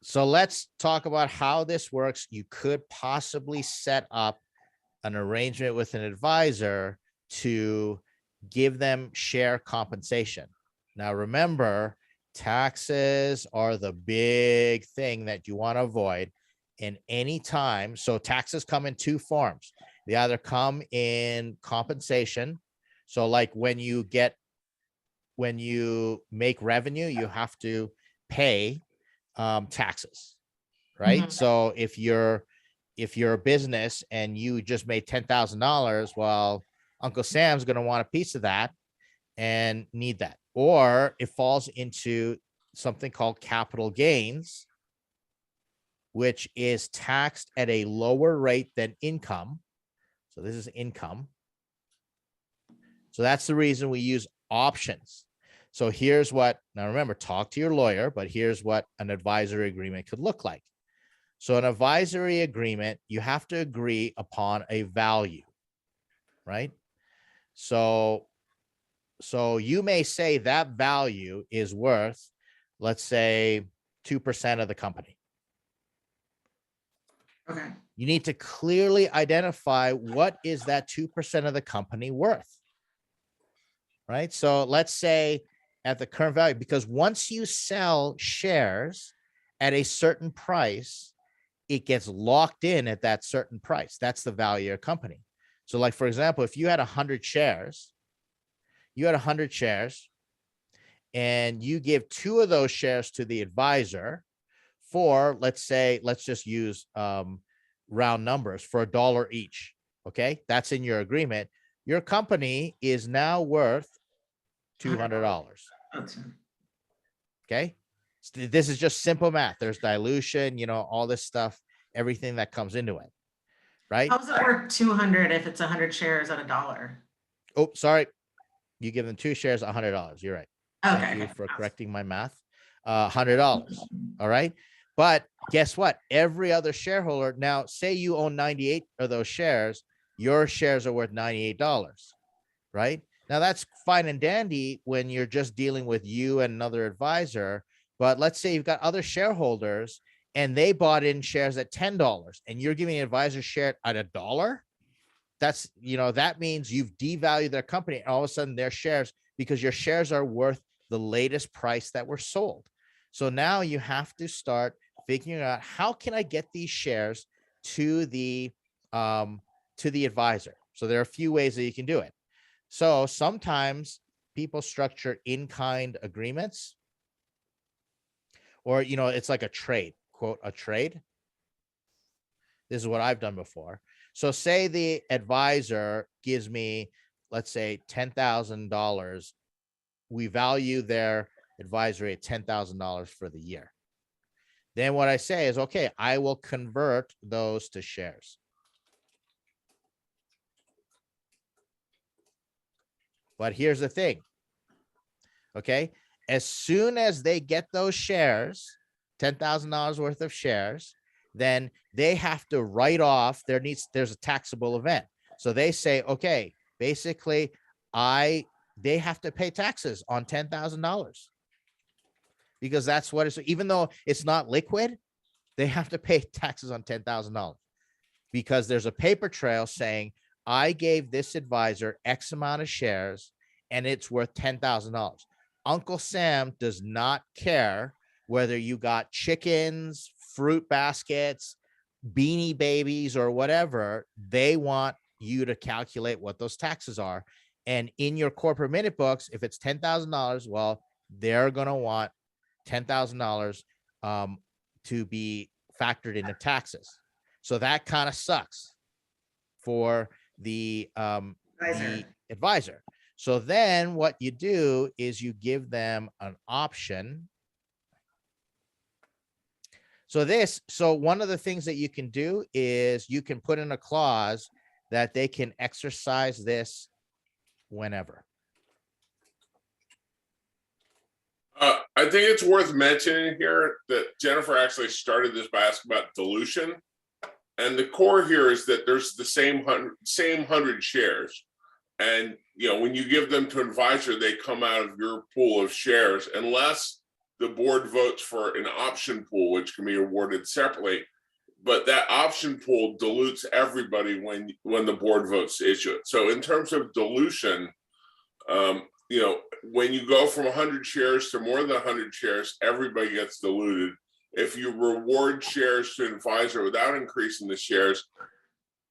So let's talk about how this works. You could possibly set up an arrangement with an advisor to give them share compensation. Now, remember, taxes are the big thing that you want to avoid. And anytime, so taxes come in two forms. They either come in compensation. So like when you make revenue, you have to pay taxes, right? Mhm. So if you're a business and you just made $10,000, well, Uncle Sam's going to want a piece of that and need that. Or it falls into something called capital gains, which is taxed at a lower rate than income. So this is income. So that's the reason we use options. So here's what, now remember, talk to your lawyer, but here's what an advisory agreement could look like. So an advisory agreement, you have to agree upon a value, right? So you may say that value is worth, let's say, 2% of the company. Okay. You need to clearly identify what is that 2% of the company worth, right? So let's say at the current value, because once you sell shares at a certain price, it gets locked in at that certain price. That's the value of your company. So like, for example, if you had 100 shares, and you give 2 of those shares to the advisor for, let's say, let's just use round numbers, for $1 each. Okay. That's in your agreement. Your company is now worth $200. Okay. So this is just simple math. There's dilution, all this stuff, everything that comes into it. Right. How's it worth 200 if it's 100 shares at $1? Oh, sorry. You give them 2 shares, $100. You're right. Okay. Thank you for correcting my math. $100. All right. But guess what? Every other shareholder, now say you own 98 of those shares, your shares are worth $98. Right. Now that's fine and dandy when you're just dealing with you and another advisor. But let's say you've got other shareholders and they bought in shares at $10 and you're giving an advisor share at $1. That's, that means you've devalued their company, and all of a sudden their shares, because your shares are worth the latest price that were sold. So now you have to start figuring out, how can I get these shares to the advisor? So there are a few ways that you can do it. So sometimes people structure in-kind agreements, or, it's like a trade, quote, a trade. This is what I've done before. So say the advisor gives me, let's say, $10,000. We value their advisory at $10,000 for the year. Then what I say is, okay, I will convert those to shares. But here's the thing. Okay. As soon as they get those shares, $10,000 worth of shares, then they have to write off there's a taxable event. So they say, okay, basically they have to pay taxes on $10,000, because that's what it's, even though it's not liquid, they have to pay taxes on $10,000, because there's a paper trail saying, I gave this advisor X amount of shares and it's worth $10,000. Uncle Sam does not care whether you got chickens, fruit baskets, beanie babies, or whatever. They want you to calculate what those taxes are. And in your corporate minute books, if it's $10,000, well, they're going to want $10,000 to be factored into taxes. So that kind of sucks for the advisor. So then what you do is you give them an option. So one of the things that you can do is you can put in a clause that they can exercise this whenever. I think it's worth mentioning here that Jennifer actually started this by asking about dilution. And the core here is that there's the same 100 shares. And, when you give them to an advisor, they come out of your pool of shares, unless the board votes for an option pool, which can be awarded separately. But that option pool dilutes everybody when the board votes to issue it. So in terms of dilution, you know, when you go from 100 shares to more than 100 shares, everybody gets diluted. If you reward shares to an advisor without increasing the shares,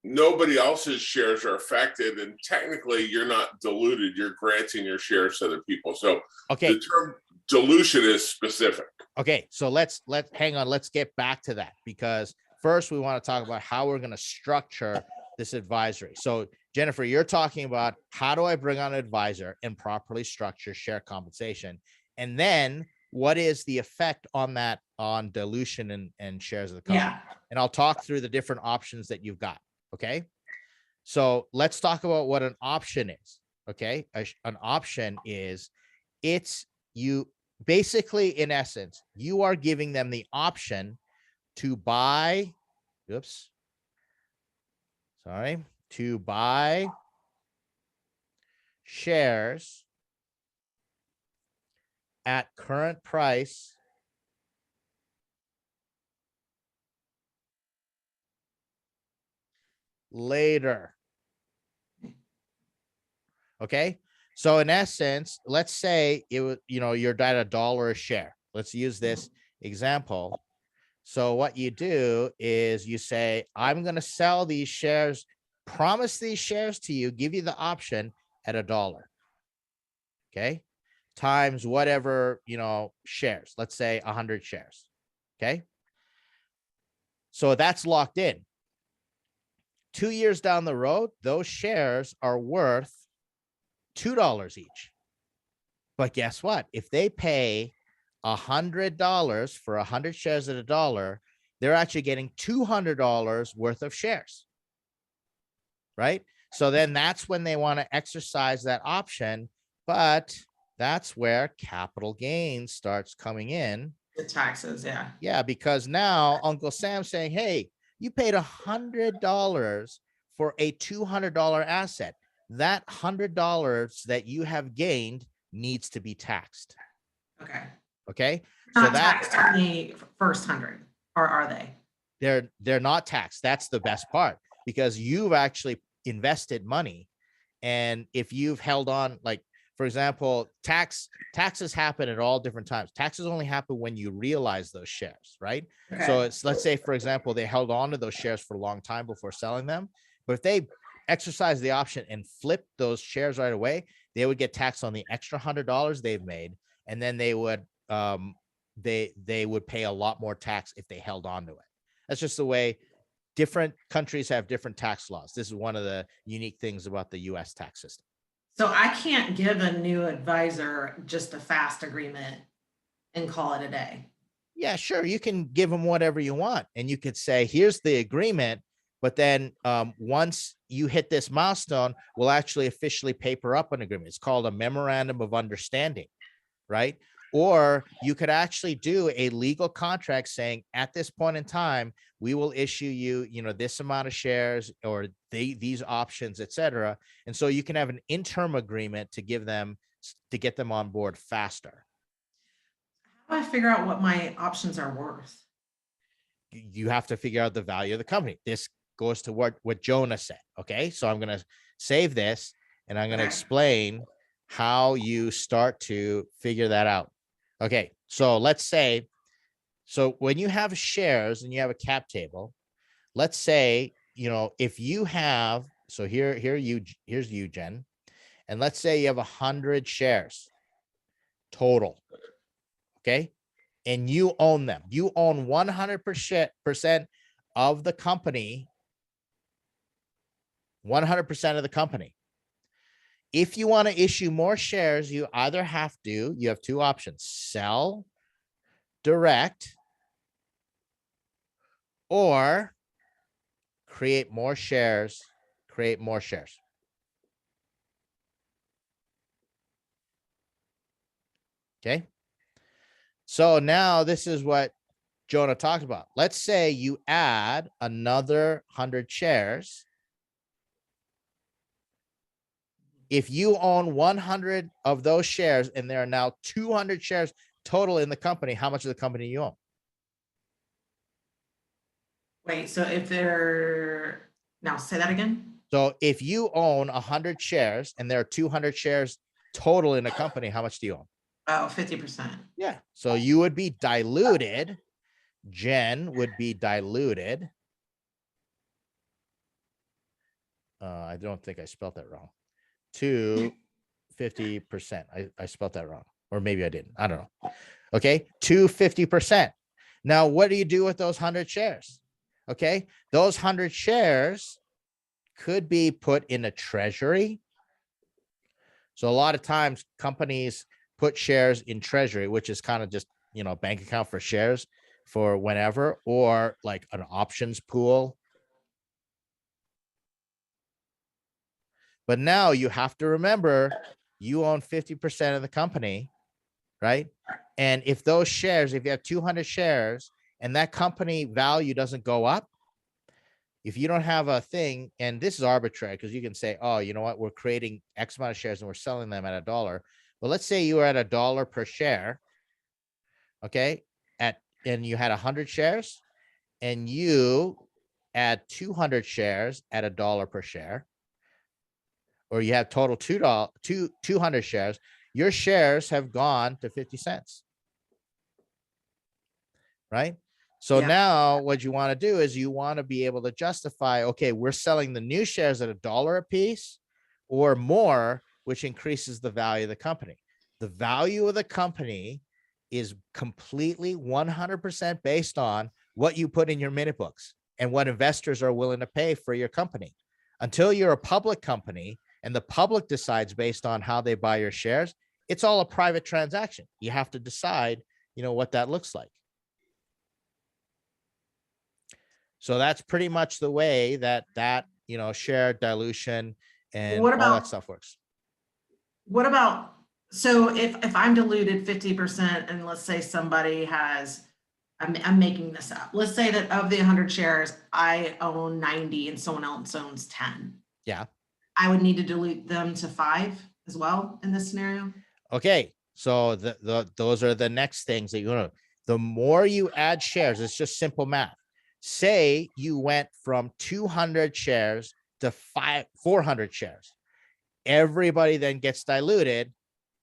nobody else's shares are affected, and technically you're not diluted, you're granting your shares to other people. So Okay. the term dilution is specific. Okay, so let's hang on. Let's get back to that, because first we want to talk about how we're going to structure this advisory. So Jennifer, you're talking about how do I bring on an advisor and properly structure share compensation, and then what is the effect on that on dilution and shares of the company? Yeah. And I'll talk through the different options that you've got. Okay, so let's talk about what an option is. Okay, an option is, it's you basically, in essence, you are giving them the option to buy, to buy shares at current price later. Okay. So in essence, let's say it was, you know, you're at $1 a share. Let's use this example. So what you do is you say, I'm going to sell these shares, promise these shares to you, give you the option at $1. Okay. Times whatever, you know, shares, let's say 100 shares. Okay. So that's locked in. 2 years down the road, those shares are worth $2 each. But guess what? If they pay $100 for 100 shares at $1, they're actually getting $200 worth of shares. Right? So then that's when they want to exercise that option. But that's where capital gains starts coming in. The taxes, yeah. Yeah, because now Uncle Sam's saying, hey, you paid $100 for a $200 asset. That $100 that you have gained needs to be taxed. Okay. Okay. Not So that taxed on the first 100, or are they? they're not taxed. That's the best part, because you've actually invested money. And if you've held on, like, for example, taxes happen at all different times. Taxes only happen when you realize those shares, right? Okay. So it's, let's say, for example, they held on to those shares for a long time before selling them. But if they exercise the option and flip those shares right away, they would get taxed on the extra $100 they've made. And then they would pay a lot more tax if they held on to it. That's just the way different countries have different tax laws. This is one of the unique things about the US tax system. So I can't give a new advisor just a fast agreement and call it a day. Yeah, sure. You can give them whatever you want. And you could say, here's the agreement. But then once you hit this milestone, we'll actually officially paper up an agreement. It's called a memorandum of understanding, right? Or you could actually do a legal contract saying, at this point in time, we will issue you, you know, this amount of shares or these options, et cetera. And so you can have an interim agreement to get them on board faster. How do I figure out what my options are worth? You have to figure out the value of the company. This goes to what Jonah said. Okay. So I'm going to save this and I'm going to explain how you start to figure that out. Okay. So let's say, so when you have shares and you have a cap table, let's say, you know, if you have, so here's you, Jen, and let's say you have 100 shares total. Okay. And you own them. You own 100% of the company, 100% of the company. If you want to issue more shares, you either have to, you have two options: sell direct or create more shares, Okay. So now this is what Jonah talked about. Let's say you add another 100 shares. If you own 100 of those shares and there are now 200 shares total in the company, how much of the company you own? Wait, so if they're, now say that again? So if you own 100 shares and there are 200 shares total in a company, how much do you own? Oh, 50%. Yeah. So you would be diluted. Jen would be diluted. I don't think I spelled that wrong. To 50%. I spelled that wrong. Or maybe I didn't. I don't know. Okay. To 50%. Now, what do you do with those 100 shares? Okay. Those 100 shares could be put in a treasury. So a lot of times companies put shares in treasury, which is kind of just, you know, bank account for shares for whenever, or like an options pool. But now you have to remember you own 50% of the company, right? And if those shares, if you have 200 shares and that company value doesn't go up, if you don't have a thing, and this is arbitrary because you can say, oh, you know what, we're creating X amount of shares and we're selling them at $1. Well, let's say you were at $1 per share. Okay. And you had 100 shares and you add 200 shares at $1 per share, or you have total $200 shares, your shares have gone to 50 cents. Right? So Yeah. now what you want to do is you want to be able to justify, okay, we're selling the new shares at $1 a piece or more, which increases the value of the company. The value of the company is completely 100% based on what you put in your minute books and what investors are willing to pay for your company. Until you're a public company and the public decides based on how they buy your shares, it's all a private transaction. You have to decide, you know, what that looks like. So that's pretty much the way that you know, share dilution and What all that about, stuff works. what about, so if I'm diluted 50% and let's say somebody has, I'm making this up. Let's say that of the 100 shares, I own 90 and someone else owns 10. Yeah. I would need to dilute them to 5 as well in this scenario. Okay. So those are the next things that you know. The more you add shares, it's just simple math. Say you went from 200 shares to 400 shares. Everybody then gets diluted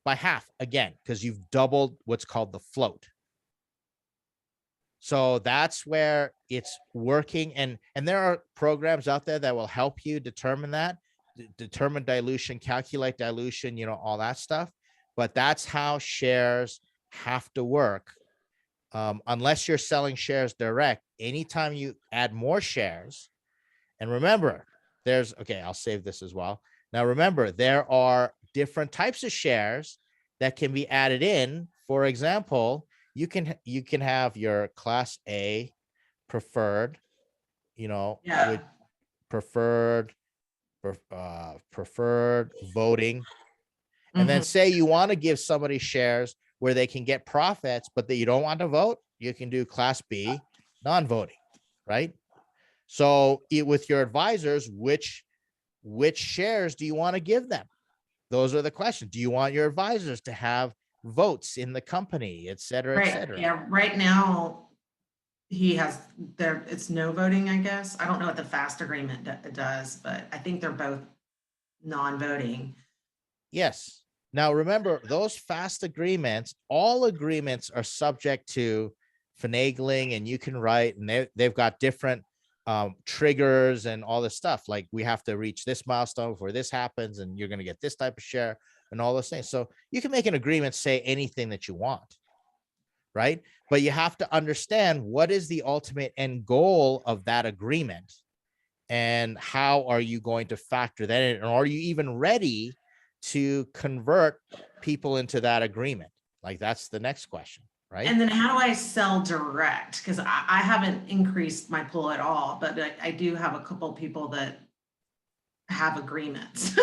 by half again, because you've doubled what's called the float. So that's where it's working. And there are programs out there that will help you determine that, determine dilution, calculate dilution, you know, all that stuff. But that's how shares have to work. Unless you're selling shares direct, anytime you add more shares, and remember, okay, I'll save this as well. Now, remember, there are different types of shares that can be added in. For example, you can have your class A preferred, you know, Yeah. with preferred voting. And then say you want to give somebody shares where they can get profits, but that you don't want to vote, you can do class B, non-voting, right? So with your advisors, which shares do you want to give them? Those are the questions. Do you want your advisors to have votes in the company, et cetera, et Right. cetera? Yeah. Right now, he has it's no voting, I guess. I don't know what the FAST agreement does, but I think they're both non-voting. Yes. Now, remember, those FAST agreements, all agreements are subject to finagling, and you can write, and they've got different triggers and all this stuff. Like, we have to reach this milestone before this happens, and you're going to get this type of share and all those things. So you can make an agreement, say anything that you want, right? But you have to understand what is the ultimate end goal of that agreement, and how are you going to factor that in? And are you even ready to convert people into that agreement? Like, that's the next question, right? And then how do I sell direct? Because I haven't increased my pool at all, but I do have a couple of people that have agreements.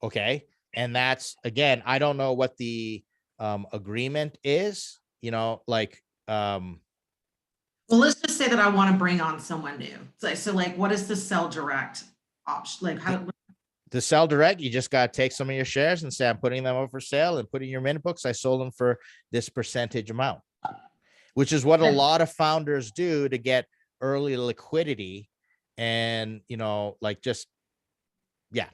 Okay. And that's, again, I don't know what the agreement is, you know, like, Well, let's just say that I want to bring on someone new. So like, what is the sell direct option? Like, how? To sell direct, you just got to take some of your shares and say, I'm putting them up for sale and put in your minute books. I sold them for this percentage amount, which is what a lot of founders do to get early liquidity. And, like just, yeah,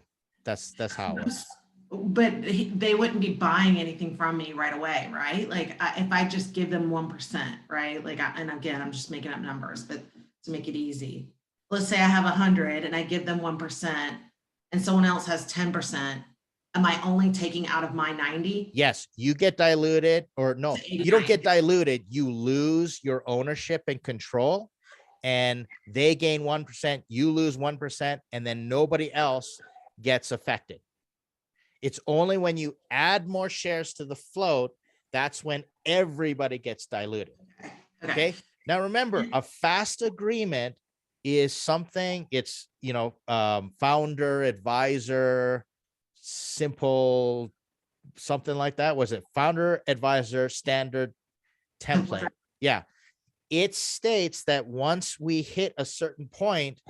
that's how it was. But they wouldn't be buying anything from me right away, right? Like if I just give them 1%, right? Like, and again, I'm just making up numbers, but to make it easy, let's say I have 100 and I give them 1% and someone else has 10%. Am I only taking out of my 90? Yes, you get diluted, or no, you don't get diluted. You lose your ownership and control, and they gain 1%, you lose 1%, and then nobody else gets affected. It's only when you add more shares to the float, that's when everybody gets diluted. Okay. Now remember, a fast agreement is something, it's, founder, advisor, simple, something like that. Was it founder, advisor, standard template? Yeah. It states that once we hit a certain point,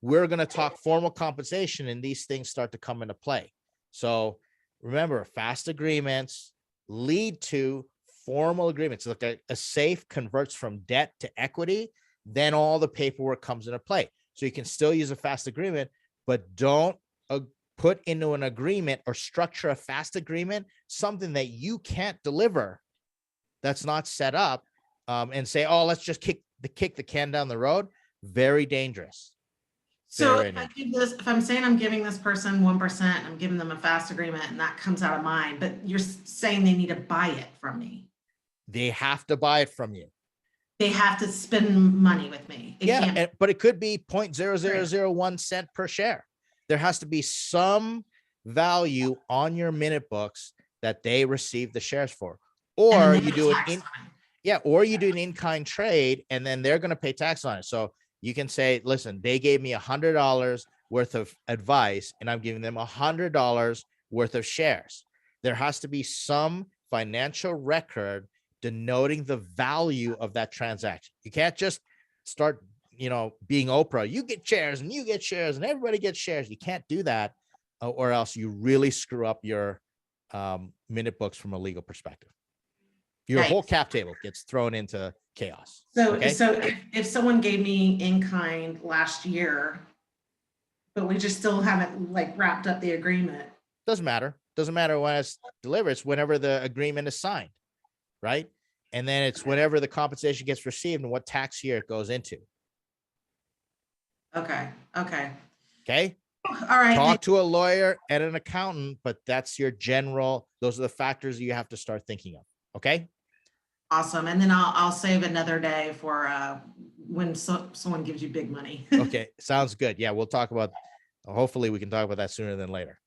we're going to talk formal compensation and these things start to come into play. So remember, fast agreements lead to formal agreements. Look, a SAFE converts from debt to equity, then all the paperwork comes into play. So you can still use a fast agreement, but don't put into an agreement or structure a fast agreement something that you can't deliver, that's not set up, and say, oh, let's just kick the can down the road. Very dangerous. So if I'm saying I'm giving this person 1%, I'm giving them a fast agreement and that comes out of mine, but you're saying they need to buy it from me. They have to buy it from you. They have to spend money with me. But it could be 0.0001 cent per share. There has to be some value on your minute books that they receive the shares for, or you do an in-kind trade and then they're going to pay tax on it. So you can say, listen, they gave me $100 worth of advice and I'm giving them $100 worth of shares. There has to be some financial record denoting the value of that transaction. You can't just start, being Oprah. You get shares and you get shares and everybody gets shares. You can't do that, or else you really screw up your minute books from a legal perspective. Your whole cap table gets thrown into chaos. So if someone gave me in kind last year, but we just still haven't wrapped up the agreement. Doesn't matter. Doesn't matter when it's delivered. It's whenever the agreement is signed, right? And then it's whenever the compensation gets received and what tax year it goes into. Okay. All right. Talk to a lawyer and an accountant, but that's your general, those are the factors you have to start thinking of. Okay. Awesome. And then I'll save another day for when someone gives you big money. Okay. Sounds good. Yeah. We'll talk about, hopefully we can talk about that sooner than later.